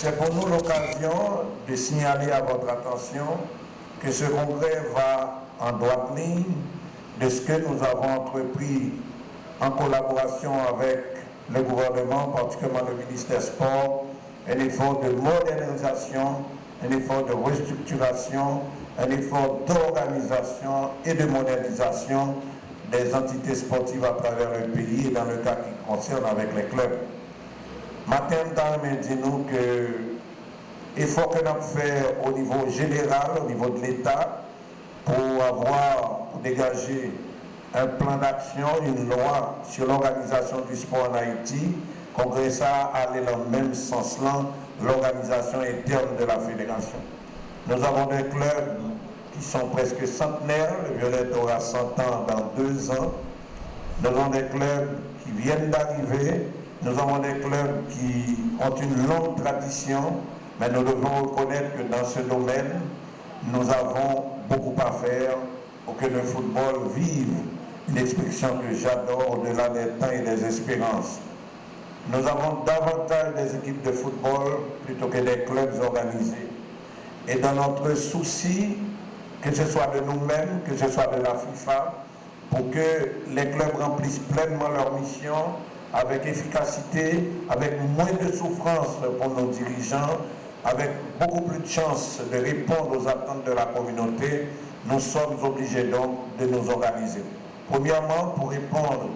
C'est pour nous l'occasion de signaler à votre attention que ce congrès va en droite ligne de ce que nous avons entrepris en collaboration avec le gouvernement, particulièrement le ministère des Sports, un effort de modernisation, un effort de restructuration, un effort d'organisation et de modernisation des entités sportives à travers le pays et dans le cas qui concerne avec les clubs. Matin, dit-nous que l'effort que nous avons fait au niveau général, au niveau de l'État, pour dégager un plan d'action, une loi sur l'organisation du sport en Haïti, Congrès ça allait dans le même sens-là, l'organisation interne de la fédération. Nous avons des clubs qui sont presque centenaires, le Violette aura 100 ans dans 2 ans. Nous avons des clubs qui viennent d'arriver, nous avons des clubs qui ont une longue tradition, mais nous devons reconnaître que dans ce domaine, nous avons beaucoup à faire pour que le football vive une expression que j'adore au-delà des temps et des espérances. Nous avons davantage des équipes de football plutôt que des clubs organisés. Et dans notre souci, que ce soit de nous-mêmes, que ce soit de la FIFA, pour que les clubs remplissent pleinement leur mission avec efficacité, avec moins de souffrance pour nos dirigeants, avec beaucoup plus de chances de répondre aux attentes de la communauté, nous sommes obligés donc de nous organiser. Premièrement, pour répondre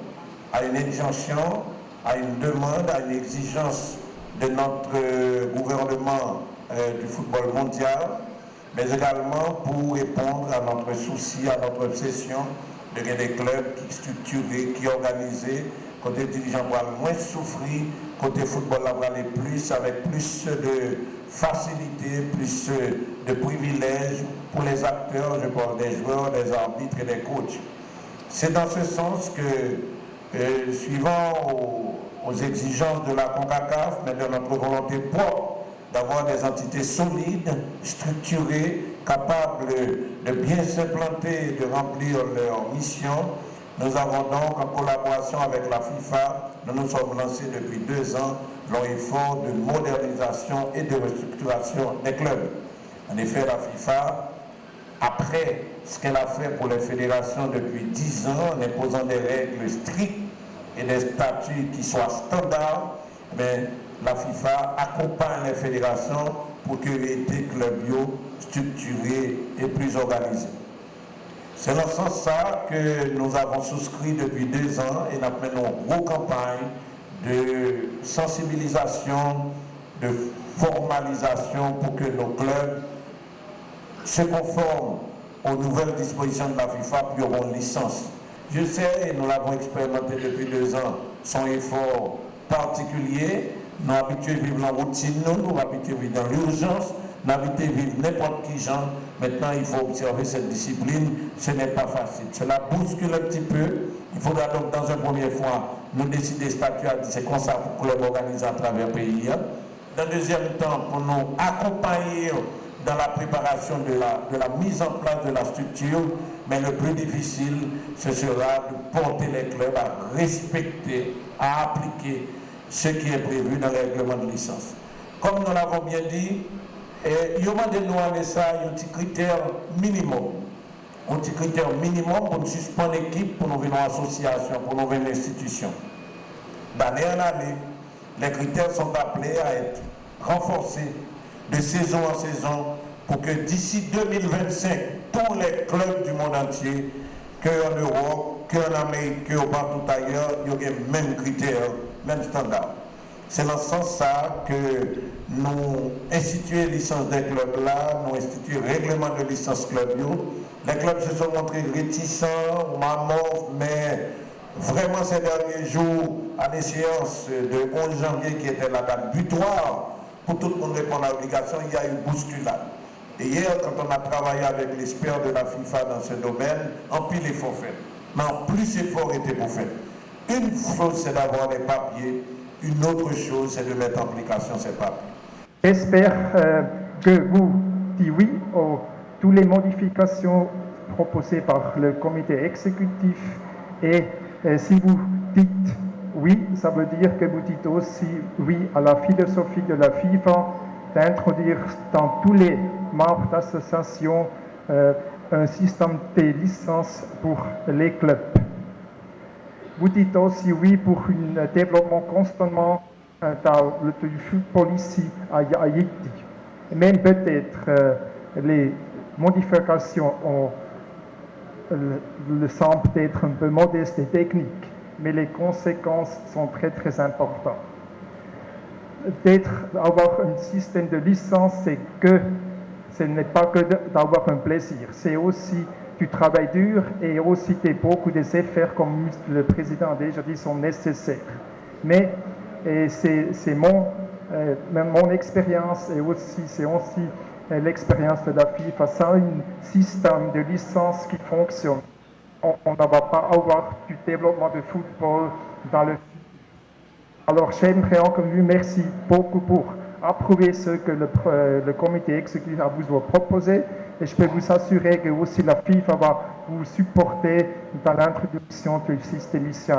à une injonction, à une demande, à une exigence de notre gouvernement du football mondial, mais également pour répondre à notre souci, à notre obsession de gagner des clubs qui structurés, qui organisés, côté dirigeant va moins souffrir, côté football va aller plus, avec plus de facilité, plus de privilèges pour les acteurs, je parle des joueurs, des arbitres et des coachs. C'est dans ce sens que, suivant aux exigences de la CONCACAF, mais de notre volonté propre d'avoir des entités solides, structurées, capables de bien s'implanter et de remplir leur mission, nous avons donc, en collaboration avec la FIFA, nous nous sommes lancés depuis 2 ans long effort de modernisation et de restructuration des clubs. En effet, la FIFA, après ce qu'elle a fait pour les fédérations depuis 10 ans, en imposant des règles strictes et des statuts qui soient standards, mais la FIFA accompagne les fédérations pour que les clubs structurés et plus organisés. C'est dans ce sens que nous avons souscrit depuis 2 ans et nous menons une grosse campagne de sensibilisation, de formalisation pour que nos clubs se conforment aux nouvelles dispositions de la FIFA pour avoir une licence. Je sais, et nous l'avons expérimenté depuis 2 ans, son effort particulier. Nous sommes habitués à vivre en routine, nous sommes habitués à vivre dans l'urgence, nous sommes habitués à vivre n'importe qui genre. Maintenant, il faut observer cette discipline, ce n'est pas facile. Cela bouscule un petit peu. Il faudra donc, dans un premier fois, nous décider statut à c'est comme ça pour que le club organisé à travers le pays. Dans le deuxième temps, pour nous accompagner dans la préparation de la mise en place de la structure, mais le plus difficile, ce sera de porter les clubs à respecter, à appliquer ce qui est prévu dans les règlements de licence. Comme nous l'avons bien dit, il y a un petit critère minimum. Un petit critère minimum pour nous suspendre l'équipe, pour nous venir en association, pour nous venir en institution. D'année en année, les critères sont appelés à être renforcés de saison en saison pour que d'ici 2025, tous les clubs du monde entier, qu'en Europe, qu'en Amérique, que partout ailleurs, il y a les mêmes critères, mêmes standards. C'est dans ce sens-là que nous instituons les licences des clubs là, nous instituons le règlement de licence club. Les clubs se sont montrés réticents, mamorphes, mais vraiment ces derniers jours, à l'échéance de 11 janvier qui était la date butoir, pour tout le monde répondre à l'obligation, il y a eu bousculade. Et hier, quand on a travaillé avec l'expert de la FIFA dans ce domaine, en pile effort fait. Mais en plus effort était pour faire. Une chose, c'est d'avoir des papiers. Une autre chose, c'est de mettre en application ces papiers. J'espère que vous dites oui à toutes les modifications proposées par le comité exécutif. Et si vous dites oui, ça veut dire que vous dites aussi oui à la philosophie de la FIFA d'introduire dans tous les membres d'associations un système de licence pour les clubs. Vous dites aussi oui pour un développement constamment du football ici à Haïti. Même peut-être les modifications le semblent être un peu modestes et techniques, mais les conséquences sont très très importantes. Avoir un système de licence, ce n'est pas que d'avoir un plaisir, c'est aussi du travail dur et aussi beaucoup des efforts, comme le président a déjà dit, sont nécessaires. Mais c'est mon expérience et c'est aussi l'expérience de la FIFA. Sans un système de licence qui fonctionne, on ne va pas avoir du développement de football dans le futur. Alors j'aimerais encore vous remercier beaucoup pour approuver ce que le comité exécutif a vous proposé, et je peux vous assurer que aussi la FIFA va vous supporter dans l'introduction du système ici.